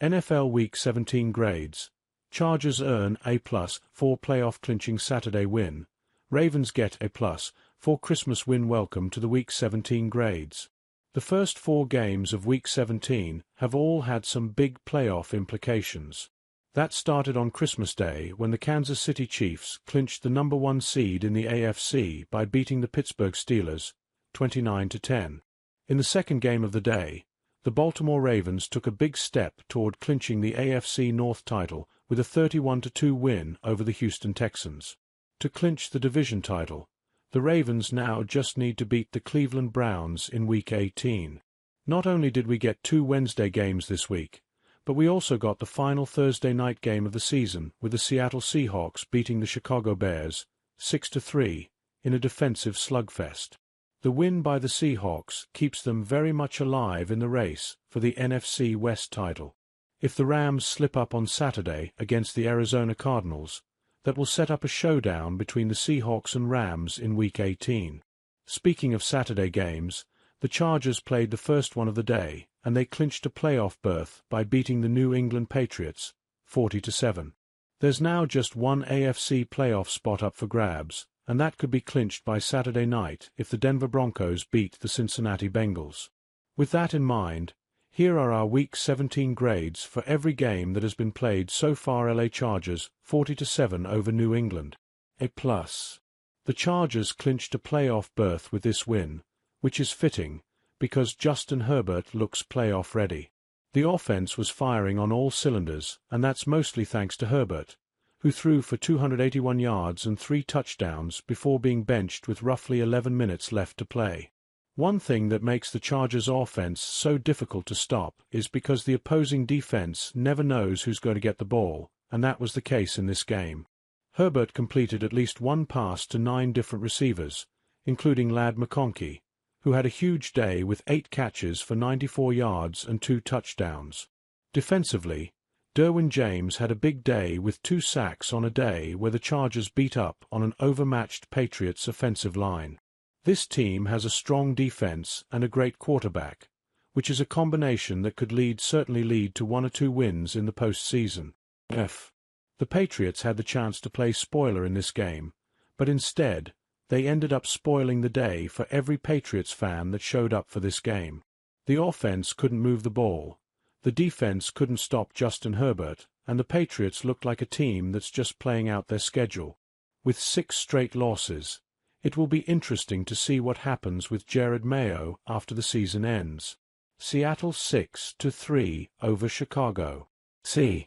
NFL Week 17 grades. Chargers earn A+ for playoff clinching Saturday win. Ravens get A+ for Christmas win. Welcome to the Week 17 grades. The first 4 games of Week 17 have all had some big playoff implications. That started on Christmas Day when the Kansas City Chiefs clinched the number 1 seed in the AFC by beating the Pittsburgh Steelers 29-10. In the second game of the day, the Baltimore Ravens took a big step toward clinching the AFC North title with a 31-2 win over the Houston Texans. To clinch the division title, the Ravens now just need to beat the Cleveland Browns in Week 18. Not only did we get 2 Wednesday games this week, but we also got the final Thursday night game of the season with the Seattle Seahawks beating the Chicago Bears 6-3 in a defensive slugfest. The win by the Seahawks keeps them very much alive in the race for the NFC West title. If the Rams slip up on Saturday against the Arizona Cardinals, that will set up a showdown between the Seahawks and Rams in Week 18. Speaking of Saturday games, the Chargers played the first one of the day, and they clinched a playoff berth by beating the New England Patriots 40-7. There's now just one AFC playoff spot up for grabs, and that could be clinched by Saturday night if the Denver Broncos beat the Cincinnati Bengals. With that in mind, here are our Week 17 grades for every game that has been played so far. LA Chargers 40-7 over New England. A+. The Chargers clinched a playoff berth with this win, which is fitting, because Justin Herbert looks playoff ready. The offense was firing on all cylinders, and that's mostly thanks to Herbert, who threw for 281 yards and 3 touchdowns before being benched with roughly 11 minutes left to play. One thing that makes the Chargers' offense so difficult to stop is because the opposing defense never knows who's going to get the ball, and that was the case in this game. Herbert completed at least one pass to 9 different receivers, including Ladd McConkey, who had a huge day with 8 catches for 94 yards and 2 touchdowns. Defensively, Derwin James had a big day with 2 sacks on a day where the Chargers beat up on an overmatched Patriots offensive line. This team has a strong defense and a great quarterback, which is a combination that could certainly lead to 1 or 2 wins in the postseason. The Patriots had the chance to play spoiler in this game, but instead, they ended up spoiling the day for every Patriots fan that showed up for this game. The offense couldn't move the ball, the defense couldn't stop Justin Herbert, and the Patriots looked like a team that's just playing out their schedule. With 6 straight losses, it will be interesting to see what happens with Jared Mayo after the season ends. Seattle 6-3 over Chicago. The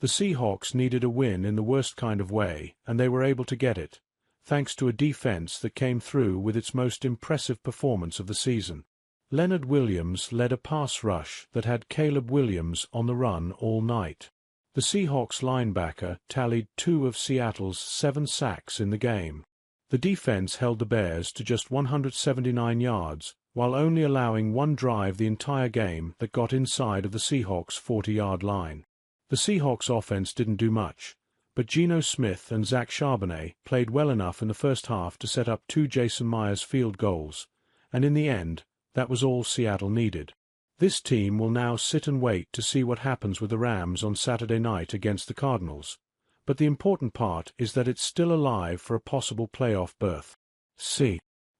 Seahawks needed a win in the worst kind of way, and they were able to get it, thanks to a defense that came through with its most impressive performance of the season. Leonard Williams led a pass rush that had Caleb Williams on the run all night. The Seahawks linebacker tallied 2 of Seattle's 7 sacks in the game. The defense held the Bears to just 179 yards, while only allowing 1 drive the entire game that got inside of the Seahawks' 40-yard line. The Seahawks offense didn't do much, but Geno Smith and Zach Charbonnet played well enough in the first half to set up 2 Jason Myers field goals, and in the end, that was all Seattle needed. This team will now sit and wait to see what happens with the Rams on Saturday night against the Cardinals, but the important part is that it's still alive for a possible playoff berth.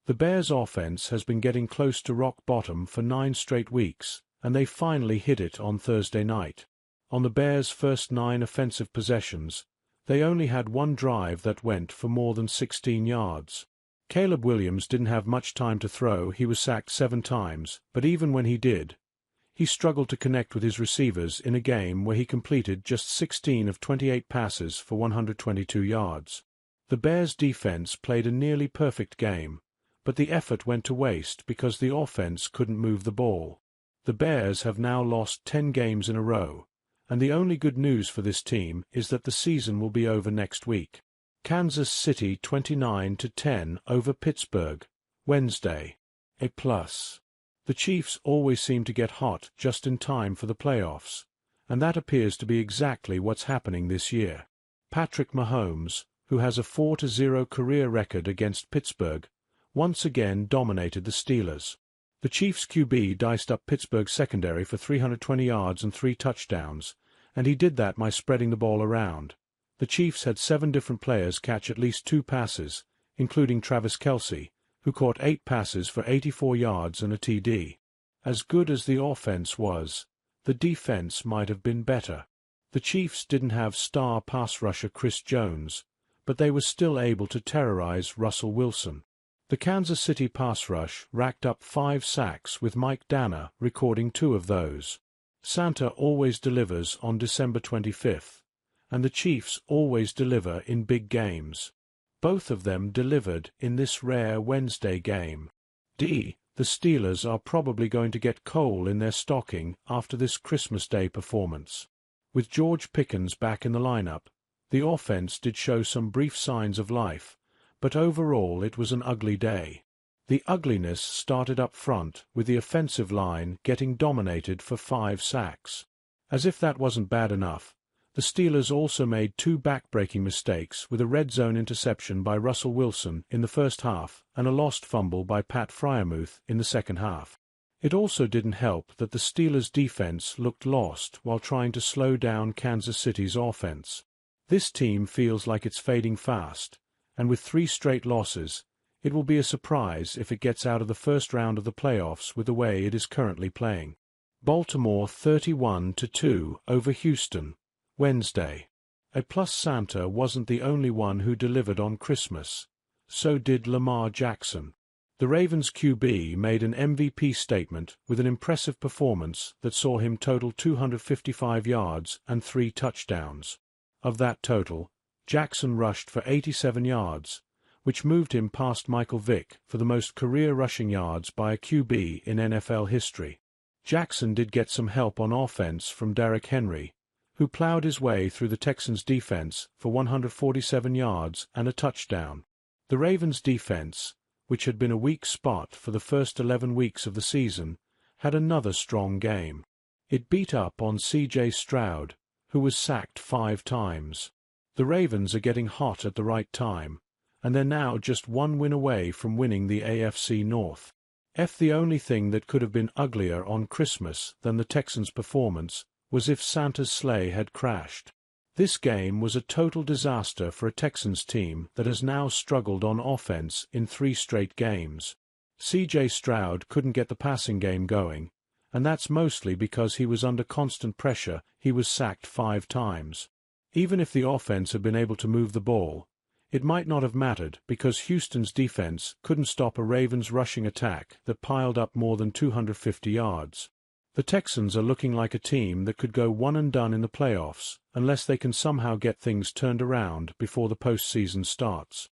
The Bears' offense has been getting close to rock bottom for 9 straight weeks, and they finally hit it on Thursday night. On the Bears' first 9 offensive possessions, they only had 1 drive that went for more than 16 yards. Caleb Williams didn't have much time to throw. He was sacked 7 times, but even when he did, he struggled to connect with his receivers in a game where he completed just 16 of 28 passes for 122 yards. The Bears' defense played a nearly perfect game, but the effort went to waste because the offense couldn't move the ball. The Bears have now lost 10 games in a row, and the only good news for this team is that the season will be over next week. Kansas City 29-10 over Pittsburgh, Wednesday. A+. The Chiefs always seem to get hot just in time for the playoffs, and that appears to be exactly what's happening this year. Patrick Mahomes, who has a 4-0 career record against Pittsburgh, once again dominated the Steelers. The Chiefs QB diced up Pittsburgh's secondary for 320 yards and 3 touchdowns, and he did that by spreading the ball around. The Chiefs had 7 different players catch at least 2 passes, including Travis Kelce, who caught 8 passes for 84 yards and a TD. As good as the offense was, the defense might have been better. The Chiefs didn't have star pass rusher Chris Jones, but they were still able to terrorize Russell Wilson. The Kansas City pass rush racked up 5 sacks, with Mike Danner recording 2 of those. Santa always delivers on December 25th, and the Chiefs always deliver in big games. Both of them delivered in this rare Wednesday game. The Steelers are probably going to get coal in their stocking after this Christmas Day performance. With George Pickens back in the lineup, the offense did show some brief signs of life, but overall it was an ugly day. The ugliness started up front, with the offensive line getting dominated for 5 sacks. As if that wasn't bad enough, the Steelers also made 2 back-breaking mistakes, with a red zone interception by Russell Wilson in the first half and a lost fumble by Pat Freiermuth in the second half. It also didn't help that the Steelers' defense looked lost while trying to slow down Kansas City's offense. This team feels like it's fading fast, and with 3 straight losses, it will be a surprise if it gets out of the first round of the playoffs with the way it is currently playing. Baltimore 31-2 over Houston, Wednesday. A plus Santa wasn't the only one who delivered on Christmas. So did Lamar Jackson. The Ravens QB made an MVP statement with an impressive performance that saw him total 255 yards and 3 touchdowns. Of that total, Jackson rushed for 87 yards, which moved him past Michael Vick for the most career rushing yards by a QB in NFL history. Jackson did get some help on offense from Derrick Henry, who plowed his way through the Texans' defense for 147 yards and a touchdown. The Ravens' defense, which had been a weak spot for the first 11 weeks of the season, had another strong game. It beat up on C.J. Stroud, who was sacked 5 times. The Ravens are getting hot at the right time, and they're now just 1 win away from winning the AFC North. The only thing that could have been uglier on Christmas than the Texans' performance was if Santa's sleigh had crashed. This game was a total disaster for a Texans team that has now struggled on offense in 3 straight games. C.J. Stroud couldn't get the passing game going, and that's mostly because he was under constant pressure. He was sacked 5 times. Even if the offense had been able to move the ball, it might not have mattered because Houston's defense couldn't stop a Ravens rushing attack that piled up more than 250 yards. The Texans are looking like a team that could go one and done in the playoffs unless they can somehow get things turned around before the postseason starts.